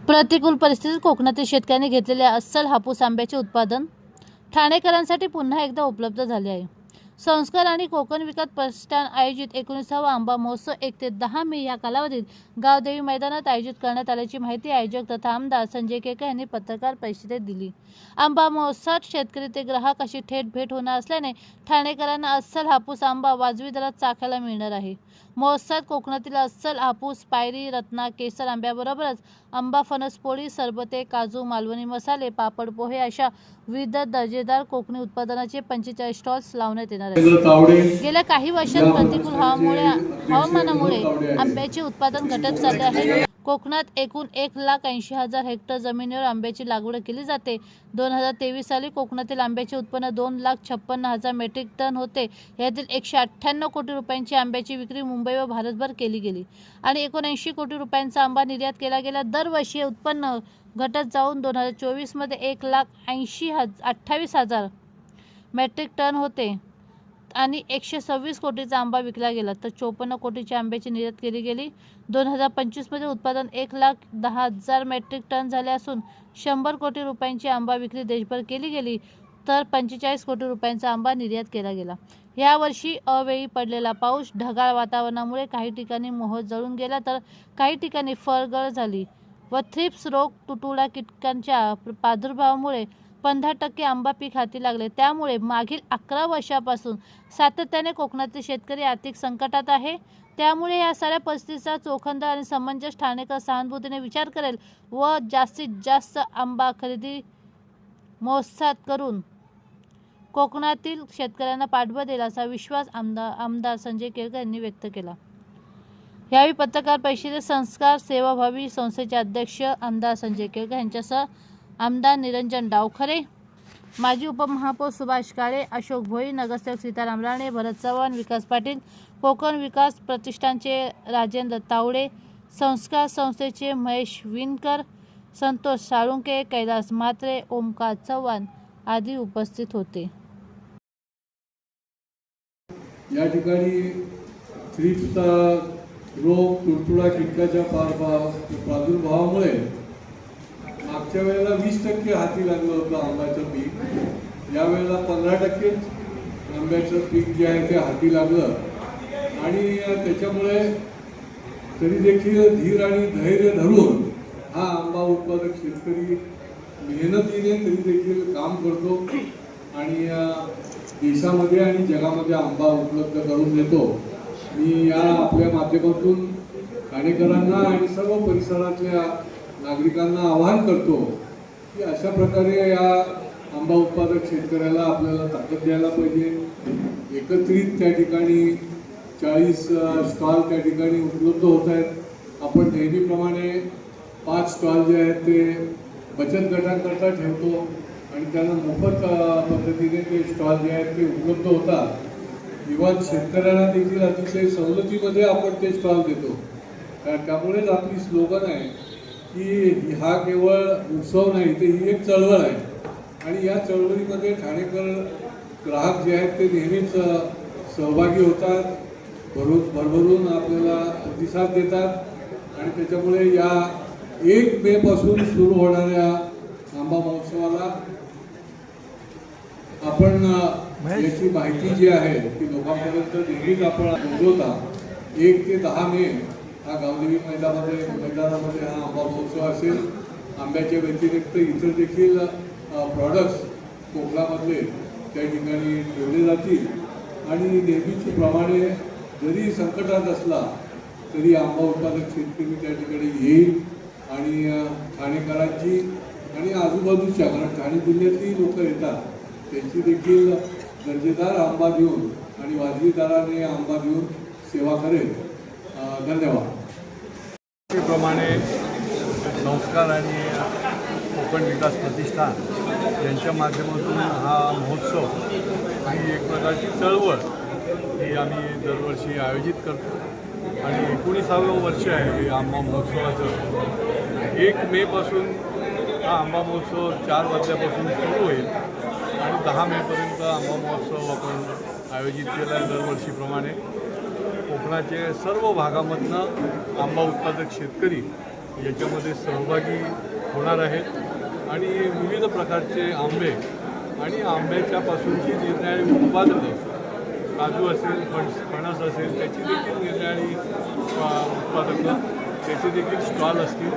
प्रतिकूल परिस्थितीत कोकणातील शेतकऱ्यांनी घेतलेले अस्सल हापूस आंब्याचे उत्पादन ठाणेकरांसाठी पुन्हा एकदा उपलब्ध झाले आहे. संस्कार आणि कोकण विकास प्रतिष्ठान आयोजित 19वा आंबा महोत्सव 1 ते 10 मे या कालावधीत गावदेवी मैदानात आयोजित करण्यात आल्याची माहिती आयोजक तथा आमदार संजय केळकर यांनी पत्रकार परिषदेत दिली. आंबा महोत्सवात शेतकरी ते ग्राहक अशी थेट भेट होणार असल्याने ठाणेकरांना अस्सल हापूस आंबा वाजवी दरात चाखायला मिळणार आहे. महोत्सवात कोकणातील अस्सल हापूस, पायरी, रत्ना, केसर आंब्याबरोबरच आंबा, फणस पोळी, सरबते, काजू, मालवणी मसाले, पापड, पोहे अशा विविध दर्जेदार कोकणी उत्पादनाचे 45 स्टॉल्स लावण्यात येणार आहेत. गेल्या काही वर्षांत प्रतिकूल हवामानामुळे आंब्याचे उत्पादन घटत चालले आहे. कोकणात एकूण 1,80,000 हेक्टर जमिनीवर आंब्याची लागवड केली जाते. 2023 साली कोकणातील आंब्याचे उत्पन्न 2,56,000 मेट्रिक टन होते. यातील 198 कोटी रुपयांची आंब्याची विक्री मुंबई व भारतभर केली गेली आणि 79 कोटी रुपयांचा आंबा निर्यात केला गेला. दरवर्षी हे उत्पन्न घटत जाऊन 2024 मध्ये 1,28,000 मेट्रिक टन होते आणि 126 कोटीचा आंबा विकला गेला, तर 54 कोटीची आंब्याची निर्यात केली गेली. 2025 मध्ये उत्पादन 1,10,000 मेट्रिक टन झाले असून 100 कोटी रुपयांची आंबा विक्री देशभर केली गेली, तर 45 कोटी रुपयांचा आंबा निर्यात केला गेला. यावर्षी अवेळी पडलेला पाऊस, ढगाळ वातावरणामुळे काही ठिकाणी मोहोर जळून गेला, तर काही ठिकाणी फळगळ झाली व थ्रिप्स रोग, तुटुळा कीटकांच्या प्रादुर्भावामुळे 15% आंबा पीक हाती लागले. त्यामुळे मागील 11 वर्षापासून सातत्याने कोकणातील शेतकरी आर्थिक संकटात आहे. त्यामुळे या साऱ्या परिस्थितीचा चोखंदळ आणि समंजस ठाणेकर सहानुभूतीने विचार करेल व जास्तीत जास्त आंबा खरेदी महोत्सवात करून कोकणातील शेतकऱ्यांना पाठबळ देईल असा विश्वास आमदार संजय केळकर यांनी व्यक्त केला. यावेळी पत्रकार परिषदेत संस्कार सेवाभावी संस्थेचे अध्यक्ष आमदार संजय केळकर यांच्यासह आमदार निरंजन डावखरे, माजी उपमहापौर सुभाष काळे, अशोक भोई, नगरसेवक सीताराम राणे, भरत चव्हाण, विकास पाटील, कोकण विकास प्रतिष्ठानचे राजेंद्र तावडे, संस्कार संस्थेचे महेश विणकर, संतोष साळुंके, कैलास म्हात्रे, ओमकार चव्हाण आदी उपस्थित होते. या ठिकाणी थ्रिप्सचा रोग, तुडतुडा कीटकाच्या प्रादुर्भावामुळे मागच्या वेळेला 20% हाती लागलं होतं आंब्याचं पीक. यावेळेला 15% आंब्याचं पीक जे आहे ते हाती लागलं आणि त्याच्यामुळे तरी देखील धीर आणि धैर्य धरून हा आंबा उत्पादक शेतकरी मेहनतीने तरी देखील काम करतो आणि देशामध्ये आणि जगामध्ये आंबा उपलब्ध करून देतो. मी या आपल्या माध्यमातून ठाणेकरांना आणि सर्व परिसरातल्या नागरिकांना आवाहन करतो की अशा प्रकारे या आंबा उत्पादक शेतकऱ्याला आपल्याला ताकद द्यायला पाहिजे. एकत्रित त्या ठिकाणी 40 स्टॉल त्या ठिकाणी उपलब्ध होत आहेत. आपण नेहमीप्रमाणे 5 स्टॉल जे आहेत ते बचत गटांकरता ठेवतो आणि त्यांना मोफत पद्धतीने ते स्टॉल जे आहेत ते उपलब्ध होतात. इव्हन शेतकऱ्यांना देखील अतिशय सवलतीमध्ये आपण ते स्टॉल देतो. त्यामुळेच आपली स्लोगन आहे की हा केवळ उत्सव नाही, तर ही एक चळवळ आहे आणि या चळवळीमध्ये ठाणेकर ग्राहक जे आहेत ते नेहमीच सहभागी होतात, भरभरून आपल्याला प्रतिसाद देतात आणि त्याच्यामुळे या 1 मे पासून सुरू होणाऱ्या आंबा महोत्सवाला आपण याची माहिती जी आहे ती लोकांपर्यंत नेहमीच आपण पोहोचवता. 1 ते 10 मे हा गावदेवी मैदानामध्ये हा आंबा महोत्सव असेल. आंब्याच्या व्यतिरिक्त इतर देखील प्रॉडक्ट्स कोकणामधले त्या ठिकाणी ठेवले जातील आणि नेहमीच्या प्रमाणे जरी संकटात असला तरी आंबा उत्पादक शेतकरी त्या ठिकाणी येईल आणि ठाणेकरांची आणि आजूबाजूच्या, कारण ठाणे जिल्ह्यातली लोक येतात, त्यांची देखील दर्जेदार आंबा देऊन आणि वाजवी दराने आंबा देऊन सेवा करेल. धन्यवाद. प्रमाणे संस्कार आणि कोकण विकास प्रतिष्ठान यांच्या माध्यमातून हा महोत्सव ही एक प्रकारची चळवळ ही आम्ही दरवर्षी आयोजित करतो आणि 19वे वर्ष आहे हे आंबा महोत्सवाचं. 1 मे पासून हा आंबा महोत्सव 4 वाजल्यापासून सुरू होईल आणि 10 मेपर्यंत आंबा महोत्सव आपण आयोजित केला आहे. दरवर्षीप्रमाणे कोकणाचे सर्व भागामधनं आंबा उत्पादक शेतकरी याच्यामध्ये सहभागी होणार आहेत आणि विविध प्रकारचे आंबे आणि आंब्याच्यापासूनची निरनिराळी उत्पादनं, काजू असेल, फणस असेल, त्याची देखील निरनिराळी उत्पादनं, त्याचे देखील स्टॉल असतील.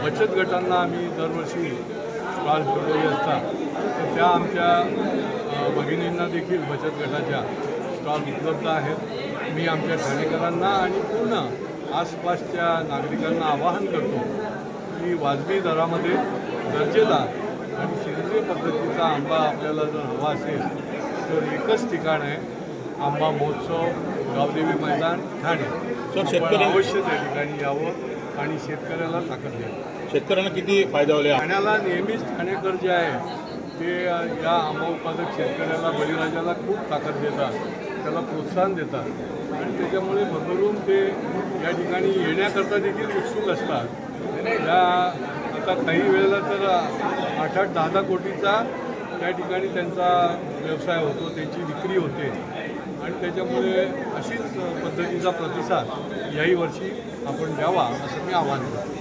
बचत गटांना आम्ही दरवर्षी स्टॉल ठेवलेले असतात, तर त्या आमच्या भगिनींना देखील बचत गटाच्या स्टॉल उपलब्ध आहेत. मी आमच्या ठाणेकरांना आणि पूर्ण आसपासच्या नागरिकांना आवाहन करतो की वाजवी दरामध्ये दर्जेदार आणि सेंद्रिय पद्धतीचा आंबा आपल्याला जर हवा असेल तर एकच ठिकाण आहे, आंबा महोत्सव, गावदेवी मैदान, ठाणे. आपण अवश्य त्या ठिकाणी यावं आणि शेतकऱ्याला ताकद द्यावी. शेतकऱ्यांना किती फायदा होईल? ठाण्याला नेहमीच ठाणेकर जे आहे ते या आंबा उत्पादक शेतकऱ्याला, बळीराजाला खूप ताकद देतात, त्याला प्रोत्साहन देतात आणि त्याच्यामुळे भरभरून ते या ठिकाणी येण्याकरता देखील उत्सुक असतात. या आता काही वेळेला तर 8-8, 10-10 कोटीचा त्या ठिकाणी त्यांचा व्यवसाय होतो, त्यांची विक्री होते आणि त्याच्यामुळे अशीच पद्धतीचा प्रतिसाद याही वर्षी आपण द्यावा असं मी आवाहन करतो.